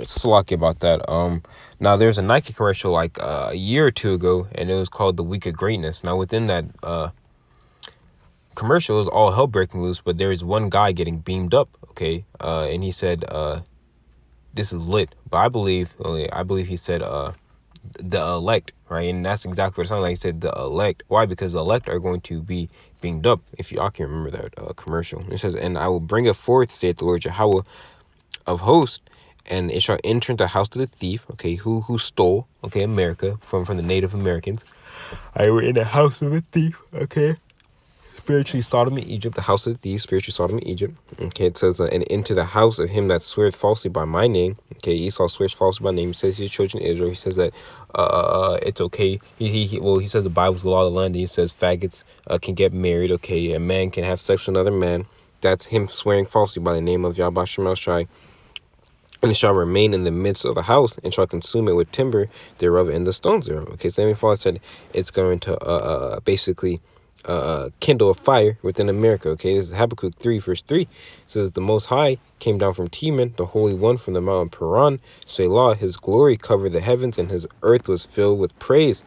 Slocky about that. Now there's a Nike commercial like a year or two ago, and it was called "The Week of Greatness." Now within that commercial is all hell breaking loose, but there is one guy getting beamed up. Okay, and he said, "This is lit." But I believe he said, "The elect," right? And that's exactly what it sounded like. He said, "The elect." Why? Because the elect are going to be beamed up. If y'all can remember that commercial, it says, "And I will bring it forth, saith the Lord Yahawashi of hosts, and it shall enter into the house of the thief," okay, who stole, okay, America from the Native Americans. I were in the house of a thief, okay, spiritually Sodom and Egypt, the house of the thief, spiritually Sodom and Egypt. Okay, it says, and into the house of him that sweareth falsely by my name. Okay, Esau swears falsely by name. He says he's children of Israel. He says that it's okay. He says the Bible's the law of the land. And he says faggots can get married. Okay, a man can have sex with another man. That's him swearing falsely by the name of YAHAWASH. And it shall remain in the midst of the house, and shall consume it with timber thereof and the stones thereof. Okay, so then Father said it's going to basically kindle a fire within America. Okay, this is Habakkuk 3 verse 3. It says, "The Most High came down from Teman, the Holy One from the mountain Paran. Selah, his glory covered the heavens, and his earth was filled with praise."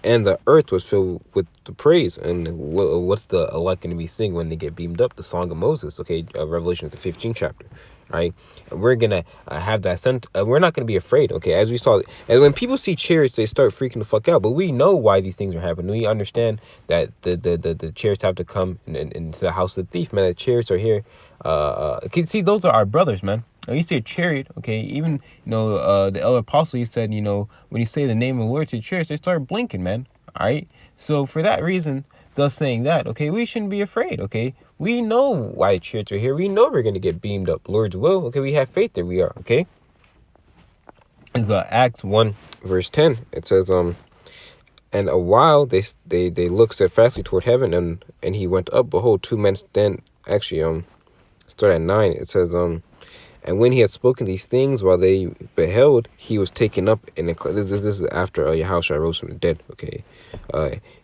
And the earth was filled with the praise. And what's the elect going to be singing when they get beamed up? The Song of Moses. Okay, Revelation, the 15th chapter. Right, we're gonna have that we're not gonna be afraid. Okay, as we saw, and when people see chariots, they start freaking the fuck out. But we know why these things are happening. We understand that the chariots have to come into the house of the thief, man. The chariots are here. See, those are our brothers, man. When you say chariot, okay, even the elder apostle, he said, when you say the name of the Lord to chariots, they start blinking, man. All right, so for that reason, thus saying that, okay, we shouldn't be afraid. Okay, we know why chariots are here. We know we're gonna get beamed up. Lord's will. Okay, we have faith that we are. Okay, it's Acts 1 verse 10. It says, and a while they looked steadfastly toward heaven, and he went up. Behold, two men stand. Actually, start at 9. It says, and when he had spoken these things, while they beheld, he was taken up in a cloud. This is after Yahawashi rose from the dead. Okay,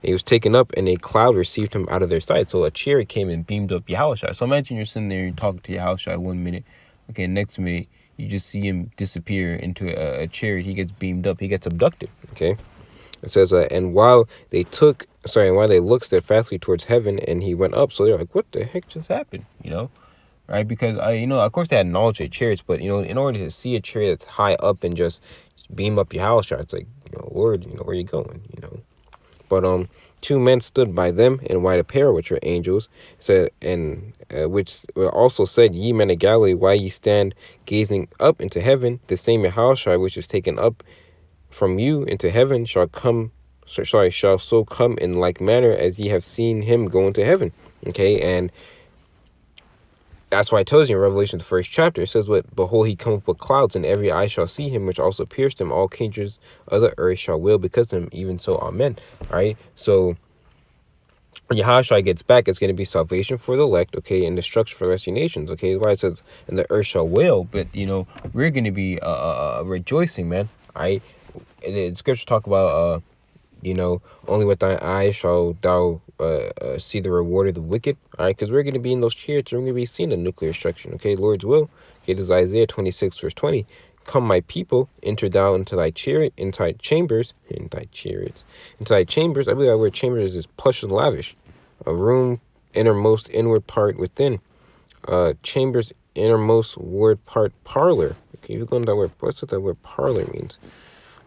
he was taken up, and a cloud received him out of their sight. So a chariot came and beamed up Yahawashi. So imagine you're sitting there, you're talking to Yahawashi 1 minute. Okay, next minute you just see him disappear into a chariot. He gets beamed up. He gets abducted. Okay, it says, and while they looked steadfastly towards heaven, and he went up. So they're like, what the heck just happened? Right? Because of course they had knowledge of chariots, but in order to see a chariot that's high up and just beam up your house, it's like, Lord, where you going? But two men stood by them in white apparel, which are angels, said, and which also said, "Ye men of Galilee, why ye stand gazing up into heaven? The same Yahawashi which is taken up from you into heaven shall so come in like manner as ye have seen him go into heaven." Okay, and that's why it tells you in Revelation, the 1st chapter, it says, "What? Behold, he cometh with clouds, and every eye shall see him, which also pierced him. All kindreds of the earth shall wail because of him. Even so, amen." All right. So when Yahawashi gets back, it's going to be salvation for the elect, okay, and destruction for the rest of the nations. Okay, that's why it says, "And the earth shall wail." But we're going to be rejoicing, man. All right. And the scriptures talk about only with thine eyes shall thou see the reward of the wicked. All right, because we're going to be in those chariots, and we're going to be seeing the nuclear destruction. Okay, Lord's will. Okay, this is Isaiah 26 verse 20. "Come, my people, enter thou into thy chariot, into thy chambers, into thy chariots, into thy chambers." I believe that word chambers is plush and lavish. A room, innermost inward part within. Chambers, innermost word part, parlor. Okay, you're going to that word. What's what that word parlor means?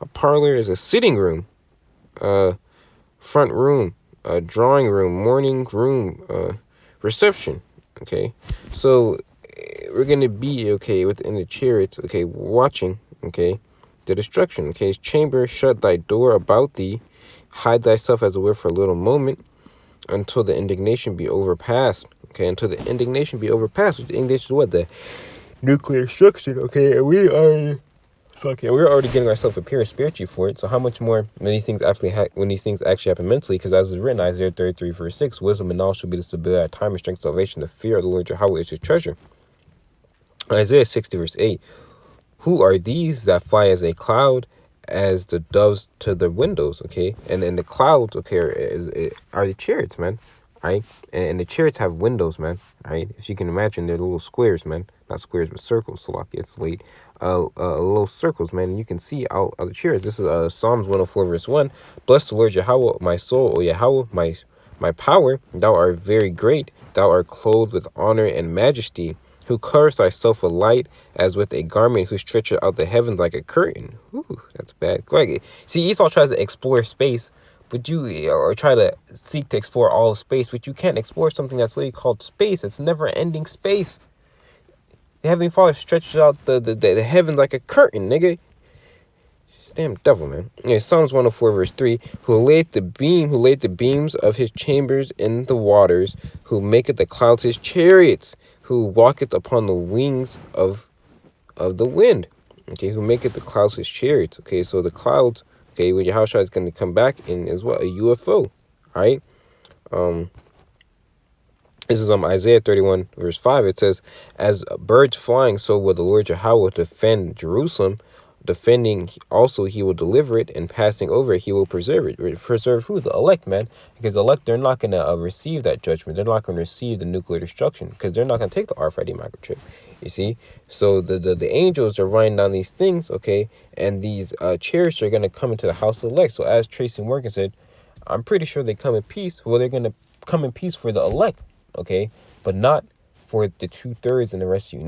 A parlor is a sitting room. Front room, drawing room, morning room, reception. Okay, so we're gonna be within the chariots, watching, the destruction. Okay, chamber, shut thy door about thee, hide thyself as it were for a little moment, until the indignation be overpassed. Okay, until the indignation be overpassed. The indignation is what? The nuclear destruction. Okay, and we're already getting ourselves prepared spiritually for it. So how much more when these things actually happen mentally? Because as is written, Isaiah 33 verse 6, "Wisdom and knowledge shall be the stability of time and strength, salvation. The fear of the Lord Yahawashi is his treasure." Isaiah 60 verse 8, "Who are these that fly as a cloud, as the doves to the windows?" Okay, and the clouds, are the chariots, man. Right, and the chariots have windows, man. Right, if you can imagine, they're little squares, man. not squares, but circles. So like it's late, little circles, man. And you can see out of the chairs. This is Psalms 104 verse 1. Bless the Lord Yahawah, my soul, O Yahawah, my power. Thou art very great. Thou art clothed with honor and majesty. Who covers thyself with light as with a garment, who stretches out the heavens like a curtain. Ooh, that's bad. Go ahead. See, Esau tries to explore space, but or try to seek to explore all of space, but you can't explore something that's literally called space. It's never-ending space. The Heavenly Father stretches out the heavens like a curtain, nigga. Damn devil, man. Yeah, Psalms 104 verse 3. Who laid the beams of his chambers in the waters, who maketh the clouds his chariots, who walketh upon the wings of the wind. Okay, who maketh the clouds his chariots. Okay, so the clouds, okay, when Yahawashi is going to come back in is what? A UFO. Alright? This is Isaiah 31 verse 5. It says, as birds flying, so will the Lord Yahawah defend Jerusalem. Defending also he will deliver it, and passing over he will preserve it. Preserve who? The elect, man. Because the elect, they're not going to receive that judgment. They're not going to receive the nuclear destruction, because they're not going to take the RFID microchip. You see? So the angels are writing down these things, okay? And these chariots are going to come into the house of the elect. So as Tracy Morgan said, I'm pretty sure they come in peace. Well, they're going to come in peace for the elect, okay? But not for the 2/3 and the rest of you.